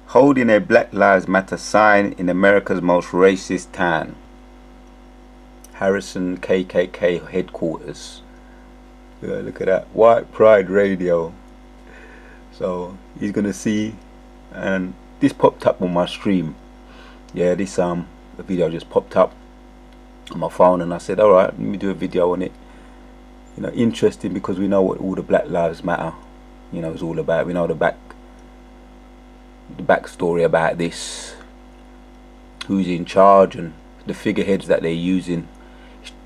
holding a Black Lives Matter sign in America's most racist town, Harrison KKK headquarters. Yeah, look at that, White Pride Radio. So he's gonna see, and this popped up on my stream. Yeah, this the video just popped up on my phone, and I said, all right, let me do a video on it. You know, interesting, because we know what all the Black Lives Matter, you know, is all about. We know the backstory about this, who's in charge, and the figureheads that they're using.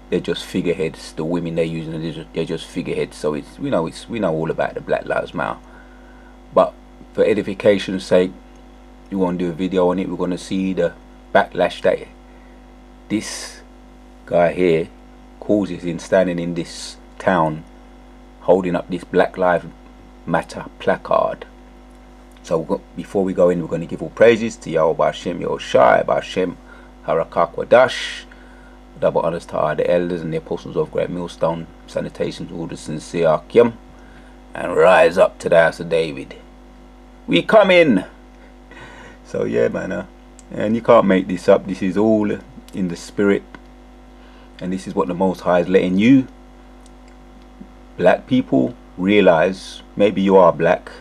They're just figureheads. The women they're using, they're just figureheads. So we know all about the Black Lives Matter. But for edification's sake, we want to do a video on it. We're going to see the backlash that this guy here causes in standing in this town, holding up this Black Lives Matter placard. So before we go in, we're going to give all praises to Yahweh Hashem, Yahushai, Hashem, Harakakwadash. Double honors to all the elders and the apostles of Great Millstone. Salutations to all the sincere Akim. And rise up to the house of David. We come in. So yeah, man, and you can't make this up. This is all in the spirit, and this is what the Most High is letting you, black people, realize. Maybe you are black,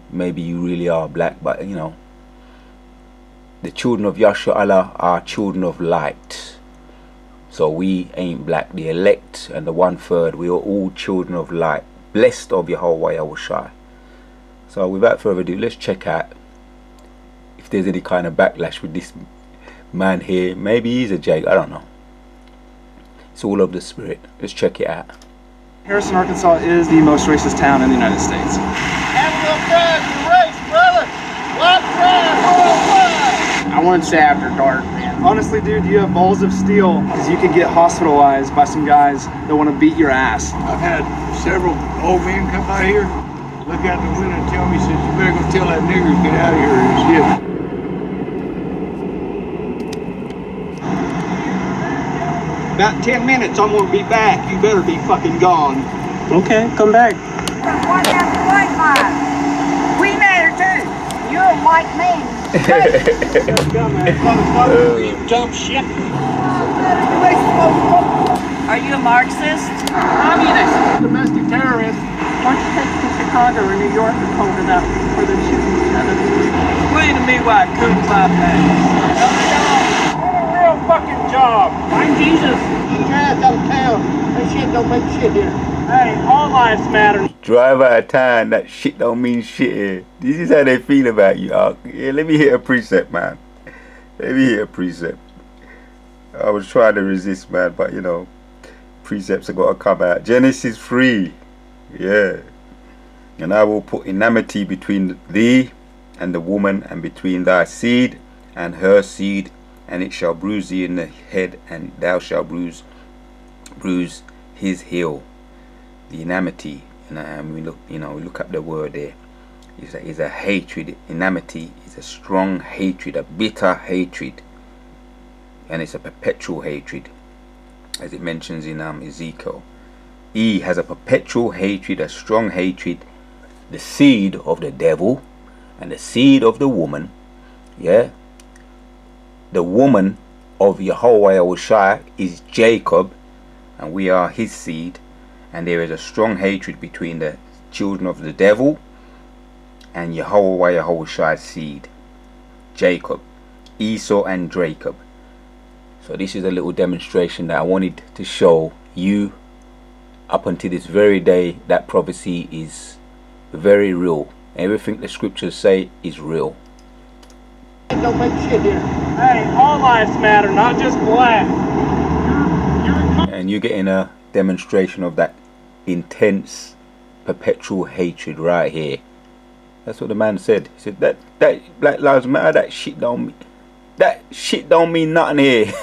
maybe you really are black, but you know, the children of Yahshua Allah are children of light. So we ain't black. The elect and the 1/3, we are all children of light, blessed of Yahweh Yahushai. So without further ado, let's check out if there's any kind of backlash with this man here. Maybe he's a Jake, I don't know. It's all of the spirit. Let's check it out. Harrison, Arkansas is the most racist town in the United States. Animal pride for race, brother! White pride worldwide! I wouldn't say after dark, man. Honestly, dude, you have balls of steel, because you could get hospitalized by some guys that want to beat your ass. I've had several old men come by here, look out the window and tell me, says, you better go tell that nigger to get out of here or shit. About 10 minutes, I'm gonna be back. You better be fucking gone. Okay, come back. White after white man. We matter too. You're a white man. You dumb shit. Are you a Marxist? Communist. Domestic terrorist. Why don't you take it to Chicago or New York and hold it up where they're shooting each other? Explain to me why I couldn't buy pants. Real fucking job. I'm Jesus. Drive out of town. That shit don't make shit here. Hey, all lives matter. Drive out of town, that shit don't mean shit here. This is how they feel about you. Yeah, let me hit a precept, man. Let me hit a precept. I was trying to resist, man, but you know, precepts are got to come out. Genesis 3. Yeah. And I will put enmity between thee and the woman, and between thy seed and her seed, and it shall bruise thee in the head, and thou shalt bruise his heel. The enmity, and we look, you know, we look up the word there. Is a hatred. Enmity is a strong hatred, a bitter hatred, and it's a perpetual hatred, as it mentions in Ezekiel. He has a perpetual hatred, a strong hatred. The seed of the devil and the seed of the woman. Yeah. The woman of Yahweh Yahushai is Jacob, and we are his seed. And there is a strong hatred between the children of the devil and Yahweh Yahushai's seed, Jacob, Esau and Jacob. So this is a little demonstration that I wanted to show you. Up until this very day, that prophecy is very real. Everything the scriptures say is real. Don't make shit here. Hey, all lives matter, not just black. And you're getting a demonstration of that intense, perpetual hatred right here. That's what the man said. He said that Black Lives Matter, that shit don't mean nothing here.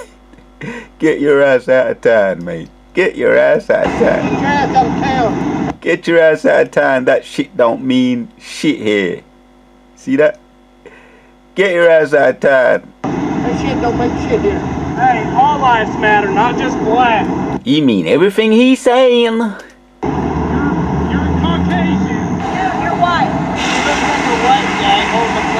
Get your ass out of town, mate. Get your ass out of town. Get your ass out of town. That shit don't mean shit here. See that? Get your ass out of town. That shit don't make shit here. Hey, all lives matter, not just black. You mean everything he's saying? You're Caucasian. You're white. You look like a white guy holding a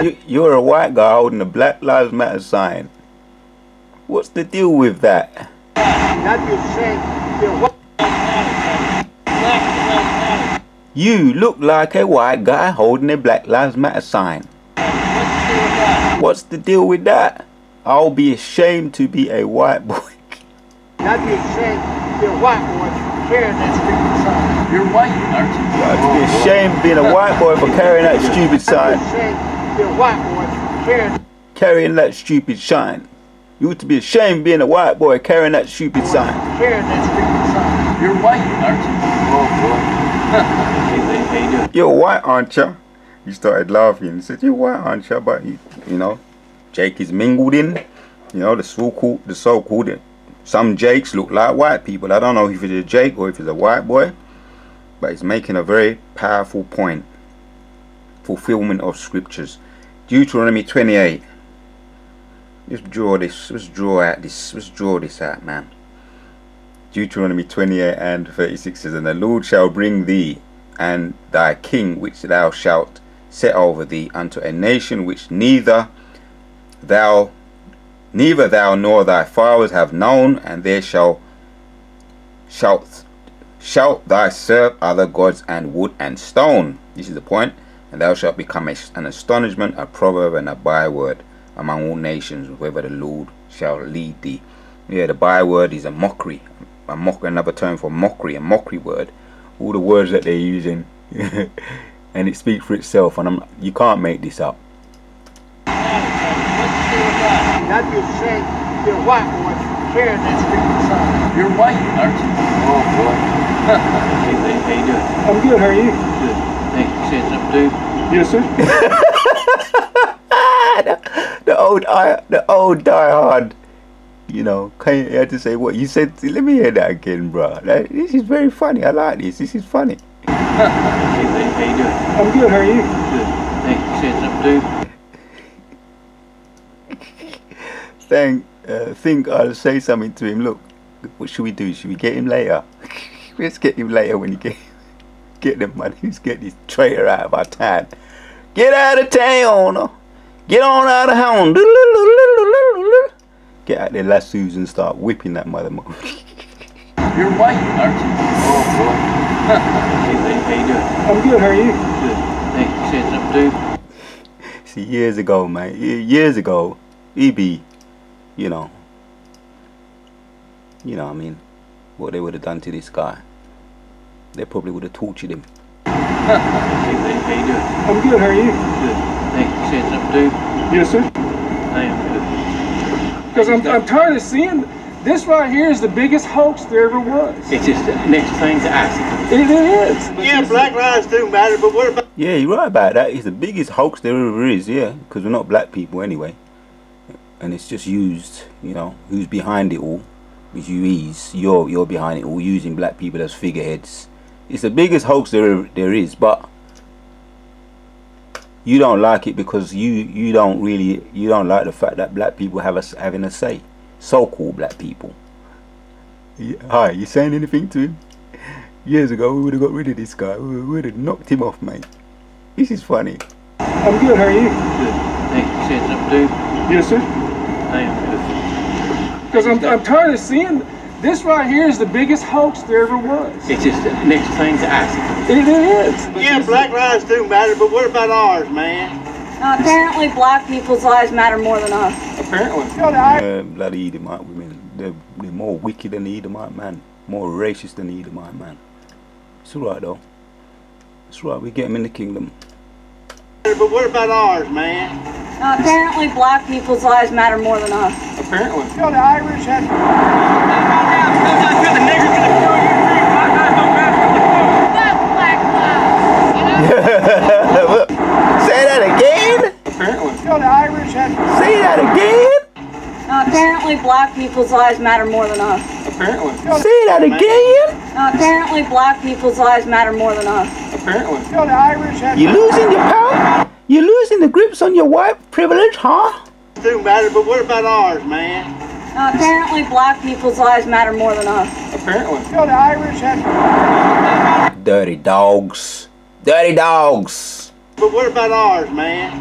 You're a white guy holding a Black Lives Matter sign. What's the deal with that? You look like a white guy holding a Black Lives Matter sign. What's the deal with that? I'll be ashamed to be a white boy. I'd be ashamed to be a white boy carrying that stupid sign. You're white, aren't you? I'd be ashamed being a white boy for carrying that stupid sign. I'd be ashamed to be a white boy carrying that stupid sign. You ought to be ashamed being a white boy carrying that stupid sign. Carrying that stupid sign. You're white, aren't you? Oh boy. You're white, aren't you? He started laughing and said, "You're white, aren't you?" But you know, Jake is mingled in. You know, the so-called. Some Jakes look like white people. I don't know if it's a Jake or if it's a white boy, but he's making a very powerful point. Fulfillment of scriptures. Deuteronomy 28. Let's draw this. Let's draw this out, man. Deuteronomy 28 and 36 says, "And the Lord shall bring thee and thy king, which thou shalt set over thee, unto a nation which neither thou nor thy fathers have known, and there shalt thou serve other gods and wood and stone." This is the point. "And thou shalt become an astonishment, a proverb, and a byword among all nations, whether the Lord shall lead thee." Yeah, the byword is a mockery. Another term for mockery, a mockery word. All the words that they're using, and it speaks for itself. And you can't make this up. I'd be ashamed to be a white boy carrying that stupid sign. You're white, aren't you? Oh boy. How you doing? I'm good, how are you? Good. Hey, you said something, dude? Yes, sir. the old diehard. You know, you had to say what you said. Let me hear that again, bro. This is very funny. I like this. This is funny. How you doing? I'm good, how are you? Good. Hey, you said something, dude? Think I'll say something to him. Look, what should we do? Should we get him later? Let's get him later when you get the money. Let's get this traitor out of our town. Get out of town. Get on out of town. Get out their lassos and start whipping that mother. You're white, aren't you? Oh boy. How you doing? I'm good, how are you? Good. Hey, you said something, dude? See, years ago, man. Years ago, he'd be, you know what I mean, what they would have done to this guy. They probably would have tortured him. How you doing? I'm good, how are you? Good. Hey, you said something, dude? Yes, sir. I am good. Because I'm tired of seeing this right here is the biggest hoax there ever was. It's just the next thing to ask. It is. Yeah, black lives do matter, but what about... Yeah, you're right about that. It's the biggest hoax there ever is, yeah. Because we're not black people anyway. And it's just used, you know, who's behind it all. Which you're behind it all, using black people as figureheads. It's the biggest hoax there is, but you don't like it because you don't like the fact that black people having a say. So-called black people. Hi, you saying anything to him? Years ago we would have got rid of this guy. We would have knocked him off, mate. This is funny. I'm good, how are you? Good. Hey, you said something, dude? Yes, sir. I am good. Because I'm tired of seeing this right here is the biggest hoax there ever was. It's just the next thing to ask. It is. Yeah, black lives do matter, but what about ours, man? Apparently black people's lives matter more than us. Apparently. Bloody Edomite women. They're more wicked than the Edomite man. More racist than the Edomite man. It's alright though. It's right, we get them in the kingdom. But what about ours, man? Apparently black people's lives matter more than us. Apparently. You know, the Irish had... Say that again? Apparently. You know, the Irish had... Say that again? Apparently black people's lives matter more than us. Apparently. Say that again? Apparently black people's lives matter more than us. Apparently. You know, the Irish had... You losing your power? You losing the grips on your white privilege, huh? do matter, but what about ours, man? Apparently black people's lives matter more than us. Apparently. You know, the Irish had... Dirty dogs. Dirty dogs. But what about ours, man?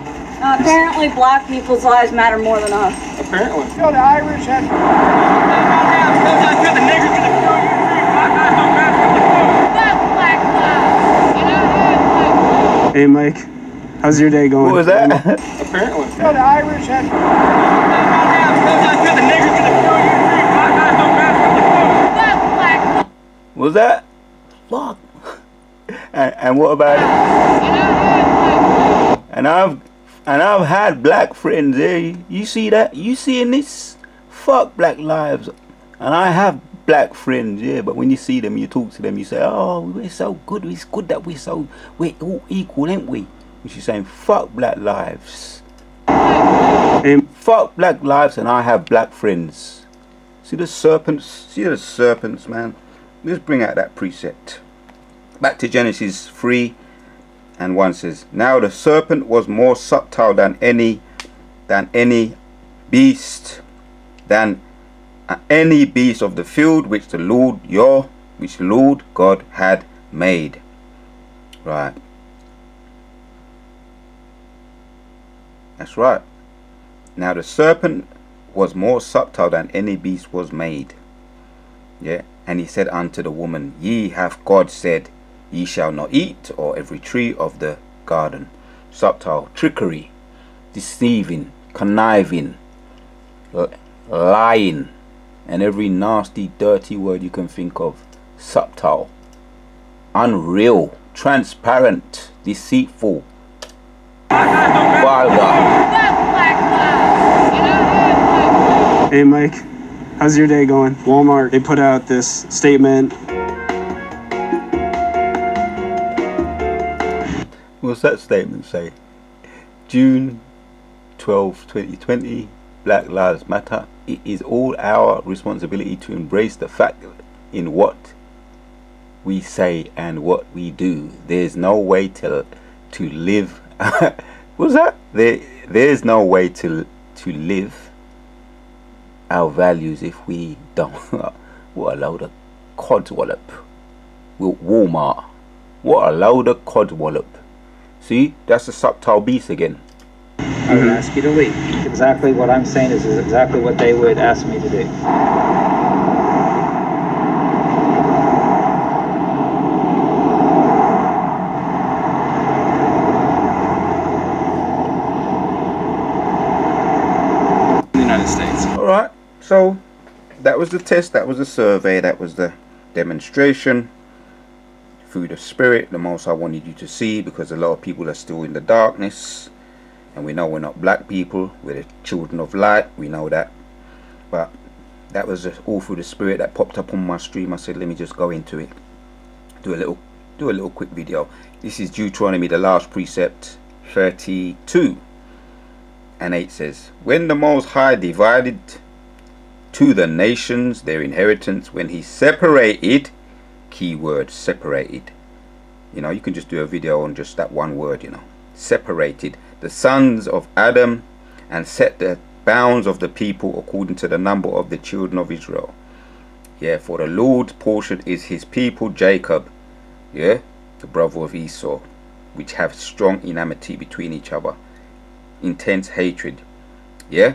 Apparently black people's lives matter more than us. Apparently. So the Irish had... Hey Mike, how's your day going? What was that? Apparently. So the Irish had... What was that? Fuck. And what about it? And I've had black friends there. You see that? You seeing this? Fuck black lives. And I have black friends, yeah. But when you see them, you talk to them, you say, "Oh, we're so good. It's good that we're all equal, ain't we?" Which is saying, "Fuck black lives." Fuck black lives, and I have black friends. See the serpents? See the serpents, man. Let's bring out that precept. Back to Genesis 3:1 says, "Now the serpent was more subtle than any beast, any beast of the field which the Lord God had made." Right. That's right. Now the serpent was more subtle than any beast was made. Yeah. And he said unto the woman, Ye hath God said, Ye shall not eat of every tree of the garden. Subtle, trickery, deceiving, conniving, lying, and every nasty, dirty word you can think of. Subtle, unreal, transparent, deceitful, vulgar. Hey Mike, how's your day going? Walmart, they put out this statement. What's that statement say? June 12, 2020, Black Lives Matter. It is all our responsibility to embrace the fact in what we say and what we do. There's no way to live. What's that? There's no way to live our values if we don't. What a load of codswallop. Walmart. What a load of codswallop. See, that's a subtle beast again. I would ask you to leave. Exactly what I'm saying is exactly what they would ask me to do. In the United States. Alright, so that was the test, that was the survey, that was the demonstration through the spirit, the most I wanted you to see, because a lot of people are still in the darkness, and we know we're not black people, we're the children of light, we know that. But that was all through the spirit that popped up on my stream. I said, let me just go into it, do a little quick video. This is Deuteronomy, the last precept, 32:8 says, when the Most High divided to the nations their inheritance, when he separated, keyword separated, you know, you can just do a video on just that one word, you know, separated the sons of Adam and set the bounds of the people according to the number of the children of Israel. Yeah, for the Lord's portion is his people Jacob, yeah, the brother of Esau, which have strong enmity between each other, intense hatred. Yeah,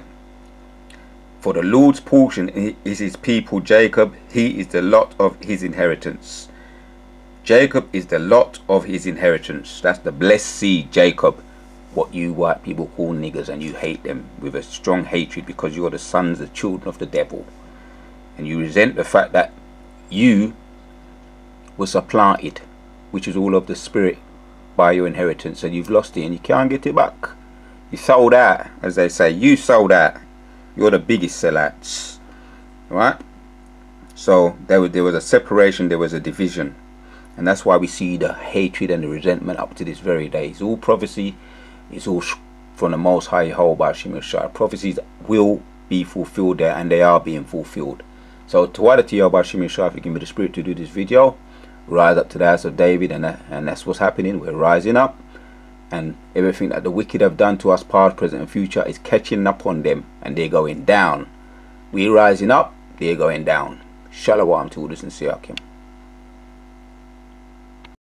for the Lord's portion is his people Jacob, he is the lot of his inheritance. Jacob is the lot of his inheritance. That's the blessed seed, Jacob. What you white people call niggers, and you hate them with a strong hatred because you are the sons, the children of the devil, and you resent the fact that you were supplanted, which is all of the spirit, by your inheritance, and you've lost it and you can't get it back. You sold out, as they say. You sold out. You're the biggest sellouts, right? So there was a separation, there was a division, and that's why we see the hatred and the resentment up to this very day. It's all prophecy. It's all from the Most High Jehovah Shemashah. Prophecies will be fulfilled there, and they are being fulfilled. So to Jehovah Shemashah, if you give me the spirit to do this video, rise up to the house of David, and that's what's happening. We're rising up, and everything that the wicked have done to us, past, present, and future, is catching up on them, and they're going down. We're rising up, they're going down. Shalom to all the sincere Akim.